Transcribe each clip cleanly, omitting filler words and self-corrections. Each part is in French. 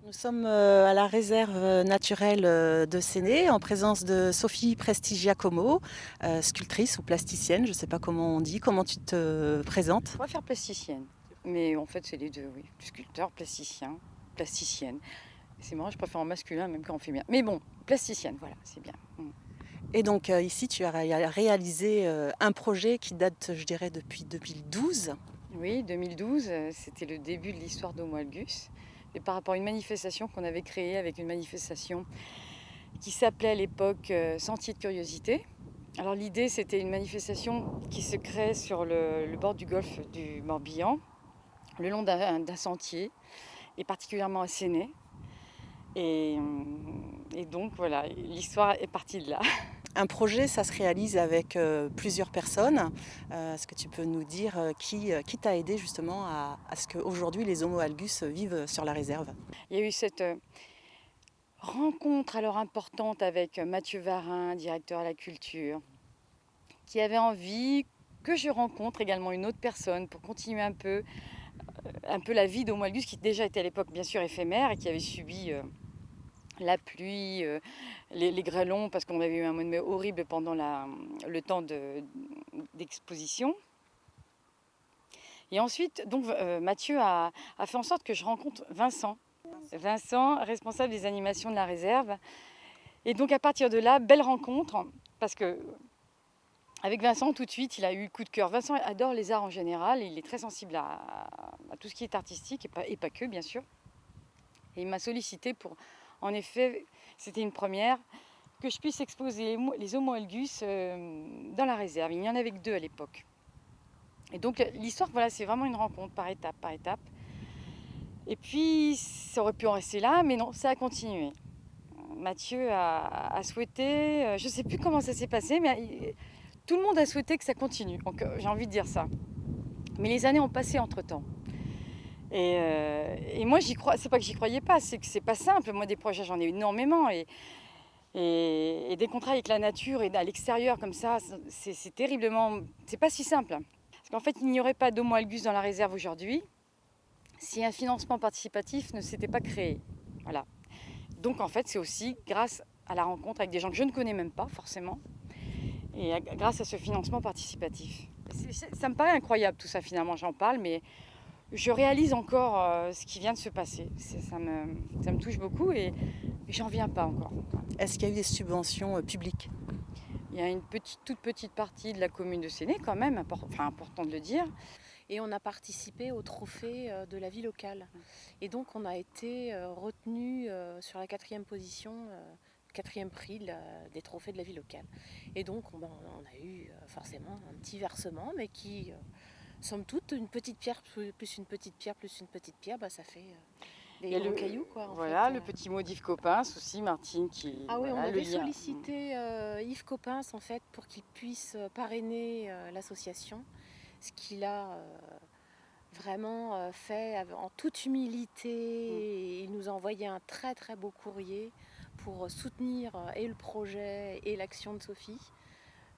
Nous sommes à la réserve naturelle de Séné en présence de Sophie Prestigiacomo, sculptrice ou plasticienne, je ne sais pas comment on dit. Comment tu te Je présentes? préfère plasticienne, mais en fait c'est les deux, oui. Sculpteur, plasticien, plasticienne. C'est marrant, je préfère en masculin même quand on fait bien. Mais bon, plasticienne, voilà, c'est bien. Et donc ici, tu as réalisé un projet qui date, je dirais, depuis 2012. Oui, 2012, c'était le début de l'histoire d'Homo Algus. Et par rapport à une manifestation qu'on avait créée avec une manifestation qui s'appelait à l'époque Sentier de curiosité. Alors l'idée, c'était une manifestation qui se crée sur le bord du golfe du Morbihan, le long d'un sentier, et particulièrement à Séné. Et donc voilà, l'histoire est partie de là. Un projet, ça se réalise avec plusieurs personnes. Est-ce que tu peux nous dire qui t'a aidé justement à ce qu'aujourd'hui les Homo algus vivent sur la réserve? Il y a eu cette rencontre alors importante avec Mathieu Varin, directeur à la culture, qui avait envie que je rencontre également une autre personne pour continuer un peu la vie d'Homo Algus, qui déjà était à l'époque bien sûr éphémère et qui avait subi la pluie, les grêlons, parce qu'on avait eu un mois de mai horrible pendant le temps d'exposition. Et ensuite, donc, Mathieu a fait en sorte que je rencontre Vincent. Vincent, responsable des animations de la réserve. Et donc à partir de là, belle rencontre, parce que avec Vincent, tout de suite, il a eu le coup de cœur. Vincent adore les arts en général, il est très sensible à tout ce qui est artistique, et pas que, bien sûr. Et il m'a sollicité pour, en effet, c'était une première, que je puisse exposer les Homo algus dans la réserve. Il n'y en avait que deux à l'époque. Et donc l'histoire, voilà, c'est vraiment une rencontre par étape, par étape. Et puis, ça aurait pu en rester là, mais non, ça a continué. Mathieu a souhaité, je ne sais plus comment ça s'est passé, mais tout le monde a souhaité que ça continue. Donc j'ai envie de dire ça. Mais les années ont passé entre-temps. Et moi, j'y crois. C'est pas que j'y croyais pas, c'est que c'est pas simple. Moi, des projets, j'en ai énormément. Et des contrats avec la nature et à l'extérieur comme ça, c'est terriblement. C'est pas si simple. Parce qu'en fait, il n'y aurait pas d'Homo algus dans la réserve aujourd'hui si un financement participatif ne s'était pas créé. Voilà. Donc en fait, c'est aussi grâce à la rencontre avec des gens que je ne connais même pas forcément, et grâce à ce financement participatif. Ça me paraît incroyable tout ça finalement, j'en parle, mais je réalise encore ce qui vient de se passer. Ça me touche beaucoup et j'en viens pas encore. Est-ce qu'il y a eu des subventions publiques? Il y a une toute petite partie de la commune de Séné quand même, important de le dire. Et on a participé au trophée de la vie locale. Et donc on a été retenu sur la quatrième position, quatrième prix des trophées de la vie locale. Et donc on a eu forcément un petit versement, mais qui, somme toute, une petite pierre plus une petite pierre plus une petite pierre, bah, ça fait des gros cailloux, quoi. Voilà, le petit mot d'Yves Coppens aussi, Martine, qui. Ah oui, Voilà, on le avait lien. sollicité Yves Coppens en fait pour qu'il puisse parrainer l'association, ce qu'il a vraiment fait en toute humilité. Il nous a envoyé un très très beau courrier pour soutenir et le projet et l'action de Sophie.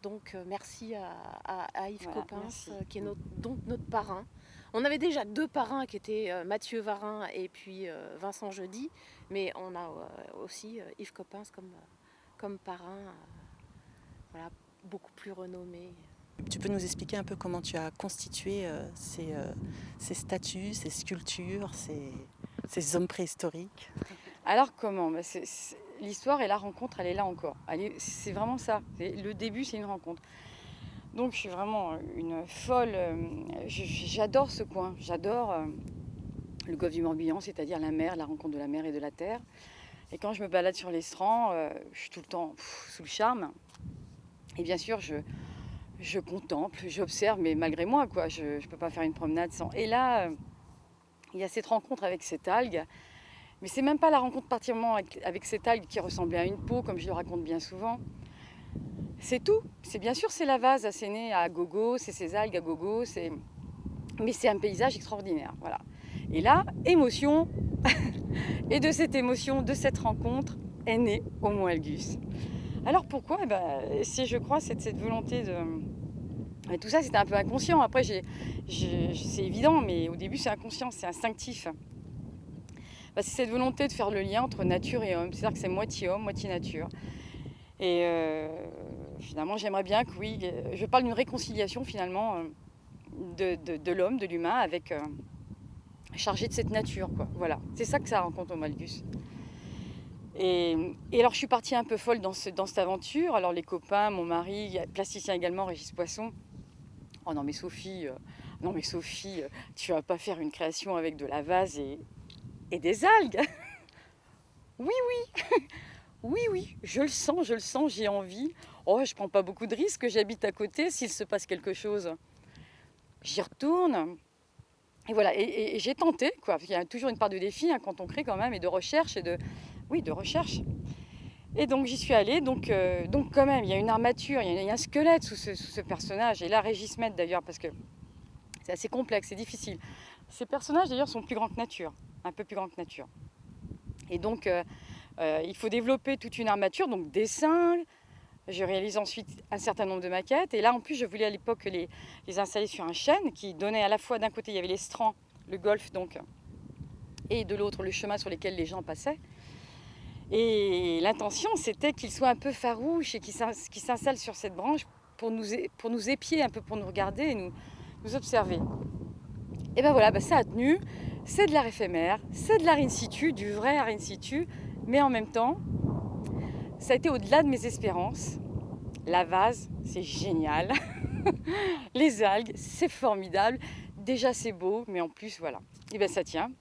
Donc merci à Yves Voilà, Coppens, merci. qui est donc notre parrain. On avait déjà deux parrains qui étaient Mathieu Varin et puis Vincent Jeudi, mais on a aussi Yves Coppens comme parrain, voilà, beaucoup plus renommé. Tu peux nous expliquer un peu comment tu as constitué ces statues, ces sculptures, ces hommes préhistoriques? Alors comment l'histoire et la rencontre, elle est là encore. C'est vraiment ça. Le début, c'est une rencontre. Donc je suis vraiment une folle. J'adore ce coin. J'adore le golfe du Morbihan, c'est-à-dire la mer, la rencontre de la mer et de la terre. Et quand je me balade sur les strands, je suis tout le temps sous le charme. Et bien sûr, je contemple, j'observe, mais malgré moi, quoi. Je ne peux pas faire une promenade sans. Et là, il y a cette rencontre avec cette algue. Mais c'est même pas la rencontre particulièrement avec cette algue qui ressemblait à une peau, comme je le raconte bien souvent. C'est tout. C'est bien sûr, c'est la vase assénée à gogo, c'est ces algues à gogo, mais c'est un paysage extraordinaire. Voilà. Et là, émotion. Et de cette émotion, de cette rencontre, est né Homo Algus. Alors pourquoi? Si je crois, c'est cette volonté de. Et tout ça, c'était un peu inconscient. Après, c'est évident, mais au début, c'est inconscient, c'est instinctif. c'est cette volonté de faire le lien entre nature et homme. C'est-à-dire que c'est moitié homme, moitié nature. Et finalement, j'aimerais bien que, oui, je parle d'une réconciliation finalement de l'homme, de l'humain, avec chargé de cette nature, quoi. Voilà, c'est ça que ça raconte au Malgus. Et alors, je suis partie un peu folle dans cette aventure. Alors, les copains, mon mari, plasticien également, Régis Poisson. Oh non, mais Sophie, tu vas pas faire une création avec de la vase et des algues. Oui, oui, je le sens, j'ai envie. Oh, je prends pas beaucoup de risques, j'habite à côté. S'il se passe quelque chose, j'y retourne. Et voilà, et j'ai tenté, quoi. Il y a toujours une part de défi hein, quand on crée quand même, et de recherche, de recherche. Et donc j'y suis allée, donc quand même, il y a une armature, il y a un squelette sous ce personnage. Et là, Régis m'aide d'ailleurs, parce que c'est assez complexe, c'est difficile. Ces personnages d'ailleurs sont plus grands que nature, un peu plus grands que nature. Et donc il faut développer toute une armature, donc dessin. Je réalise ensuite un certain nombre de maquettes. Et là, en plus, je voulais à l'époque les installer sur un chêne qui donnait à la fois, d'un côté, il y avait l'estran, le golfe, donc, et de l'autre, le chemin sur lequel les gens passaient. Et l'intention, c'était qu'ils soient un peu farouches et qu'ils s'installent sur cette branche pour nous épier un peu, pour nous regarder et nous observer. Et ben voilà, ça a tenu. C'est de l'art éphémère, c'est de l'art in situ, du vrai art in situ, mais en même temps, ça a été au-delà de mes espérances. La vase, c'est génial. Les algues, c'est formidable. Déjà, c'est beau, mais en plus, voilà. Et bien, ça tient.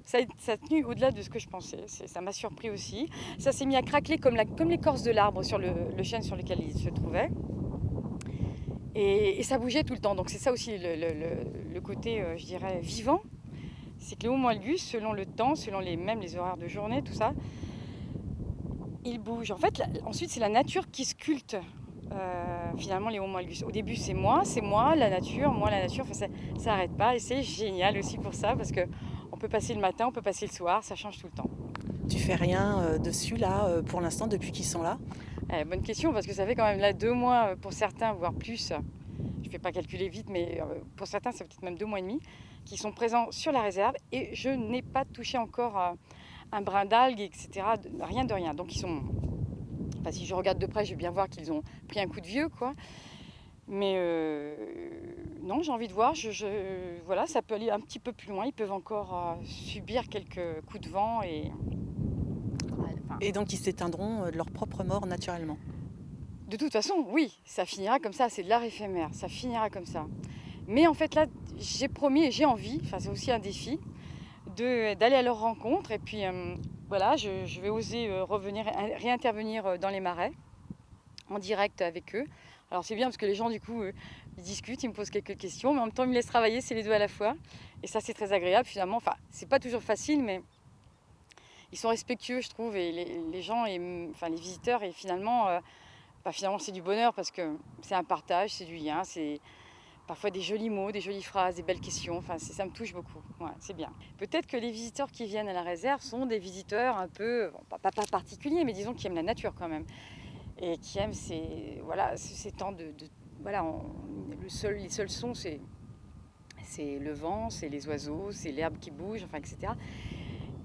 Ça a tenu au-delà de ce que je pensais. Ça m'a surpris aussi. Ça s'est mis à craqueler comme l'écorce de l'arbre sur le chêne sur lequel il se trouvait. Et ça bougeait tout le temps. Donc, c'est ça aussi le côté, je dirais, vivant. C'est que les Homo Algus, selon le temps, selon même les horaires de journée, tout ça, ils bougent. En fait, ensuite, c'est la nature qui sculpte finalement les Homo Algus. Au début, c'est moi, la nature, enfin, ça n'arrête pas. Et c'est génial aussi pour ça, parce qu'on peut passer le matin, on peut passer le soir, ça change tout le temps. Tu fais rien dessus là pour l'instant depuis qu'ils sont là? Bonne question, parce que ça fait quand même là 2 mois pour certains, voire plus. Je ne vais pas calculer vite, mais pour certains, c'est peut-être même 2 mois et demi, qui sont présents sur la réserve. Et je n'ai pas touché encore un brin d'algues, etc. Rien de rien. Donc ils sont... Enfin, si je regarde de près, je vais bien voir qu'ils ont pris un coup de vieux, quoi. Mais non, j'ai envie de voir. Voilà, ça peut aller un petit peu plus loin. Ils peuvent encore subir quelques coups de vent. Et donc ils s'éteindront de leur propre mort naturellement. De toute façon, oui, ça finira comme ça. C'est de l'art éphémère. Ça finira comme ça. Mais en fait, là, j'ai promis et j'ai envie, enfin, c'est aussi un défi, d'aller à leur rencontre. Et puis, voilà, je vais oser réintervenir dans les marais, en direct avec eux. Alors, c'est bien parce que les gens, du coup, ils discutent, ils me posent quelques questions, mais en même temps, ils me laissent travailler, c'est les deux à la fois. Et ça, c'est très agréable, finalement. Enfin, c'est pas toujours facile, mais ils sont respectueux, je trouve, et les gens, enfin, les visiteurs, et finalement, finalement, c'est du bonheur parce que c'est un partage, c'est du lien, c'est parfois des jolis mots, des jolies phrases, des belles questions. Enfin, ça me touche beaucoup. Ouais, c'est bien. Peut-être que les visiteurs qui viennent à la réserve sont des visiteurs un peu, bon, pas particuliers, mais disons qui aiment la nature quand même. Et qui aiment ces temps voilà, les seuls sons, c'est le vent, c'est les oiseaux, c'est l'herbe qui bouge, enfin, etc.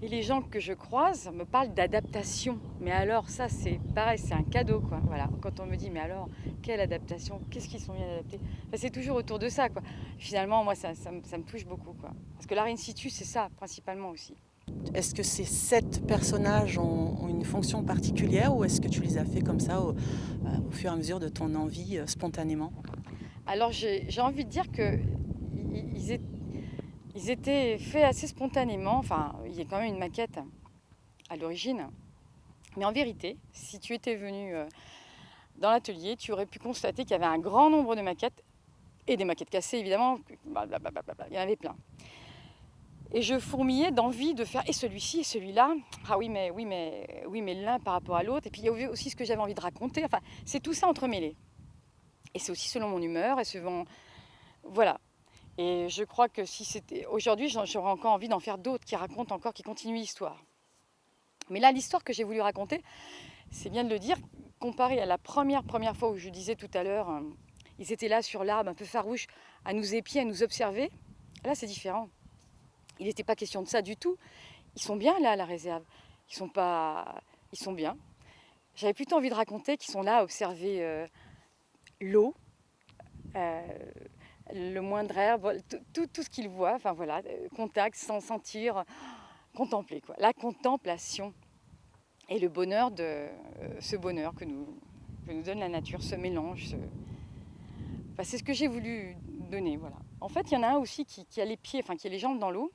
Et les gens que je croise me parlent d'adaptation. Mais alors, ça, c'est pareil, c'est un cadeau, quoi. Voilà. Quand on me dit, mais alors, quelle adaptation? Qu'est-ce qu'ils sont bien adaptés? Enfin, c'est toujours autour de ça, quoi. Finalement, moi, ça me touche beaucoup, quoi. Parce que l'art in situ, c'est ça, principalement aussi. Est-ce que ces 7 personnages ont une fonction particulière ou est-ce que tu les as fait comme ça au fur et à mesure de ton envie, spontanément? Alors, j'ai envie de dire que ils étaient faits assez spontanément. Enfin, il y a quand même une maquette à l'origine. Mais en vérité, si tu étais venu dans l'atelier, tu aurais pu constater qu'il y avait un grand nombre de maquettes, et des maquettes cassées évidemment, il y en avait plein. Et je fourmillais d'envie de faire et celui-ci et celui-là. Ah oui, mais l'un par rapport à l'autre. Et puis il y avait aussi ce que j'avais envie de raconter. Enfin, c'est tout ça entremêlé. Et c'est aussi selon mon humeur et selon... Voilà. Et je crois que si c'était... Aujourd'hui, j'aurais encore envie d'en faire d'autres qui racontent encore, qui continuent l'histoire. Mais là, l'histoire que j'ai voulu raconter, c'est bien de le dire, comparé à la première fois où je disais tout à l'heure, ils étaient là sur l'arbre, un peu farouches, à nous épier, à nous observer. Là, c'est différent. Il n'était pas question de ça du tout. ils sont bien là à la réserve. Ils sont bien. J'avais plutôt envie de raconter qu'ils sont là à observer l'eau, le moindre herbe, tout ce qu'ils voient. Enfin voilà, contact, sentir, contempler quoi. La contemplation et le bonheur ce bonheur que nous donne la nature, ce mélange. Enfin, c'est ce que j'ai voulu donner. Voilà. En fait, il y en a un aussi qui a les pieds, enfin qui a les jambes dans l'eau.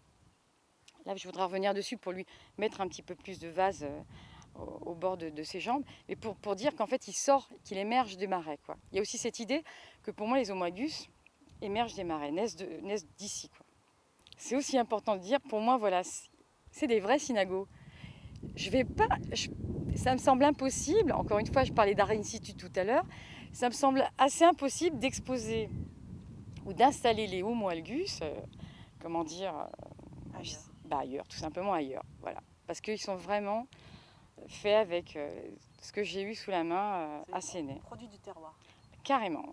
Là, je voudrais revenir dessus pour lui mettre un petit peu plus de vase au bord de ses jambes, et pour dire qu'en fait, qu'il émerge des marais, quoi. Il y a aussi cette idée que pour moi, les Homo algus émergent des marais, naissent d'ici, quoi. C'est aussi important de dire, pour moi, voilà, c'est des vrais synagos. Ça me semble impossible, encore une fois, je parlais d'art in situ tout à l'heure, ça me semble assez impossible d'exposer ou d'installer les Homo algus, ailleurs, tout simplement ailleurs, voilà. Parce qu'ils sont vraiment faits avec ce que j'ai eu sous la main à Séné. Produit du terroir. Carrément,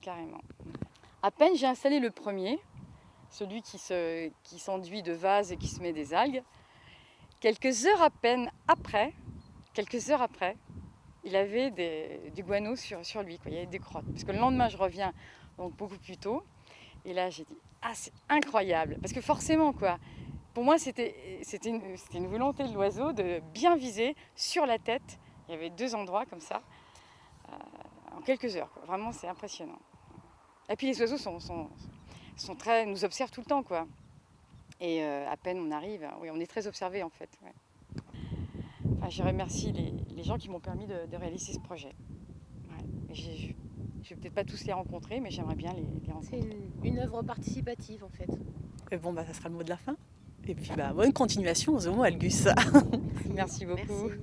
carrément. À peine j'ai installé le premier, celui qui s'enduit de vase et qui se met des algues. Quelques heures après, il avait du guano sur lui, quoi. Il y avait des crottes. Parce que le lendemain, je reviens donc beaucoup plus tôt. Et là, j'ai dit, ah, c'est incroyable. Parce que forcément, quoi, pour moi, c'était une volonté de l'oiseau de bien viser sur la tête. Il y avait 2 endroits comme ça, en quelques heures, quoi. Vraiment, c'est impressionnant. Et puis les oiseaux nous observent tout le temps, quoi. Et à peine on arrive, oui, on est très observés en fait. Ouais. Enfin, je remercie les gens qui m'ont permis de réaliser ce projet. Ouais. Je ne vais peut-être pas tous les rencontrer, mais j'aimerais bien les rencontrer. C'est une œuvre participative en fait. Et bon, ça sera le mot de la fin. Et puis bonne continuation aux Homo algus. Merci beaucoup. Merci.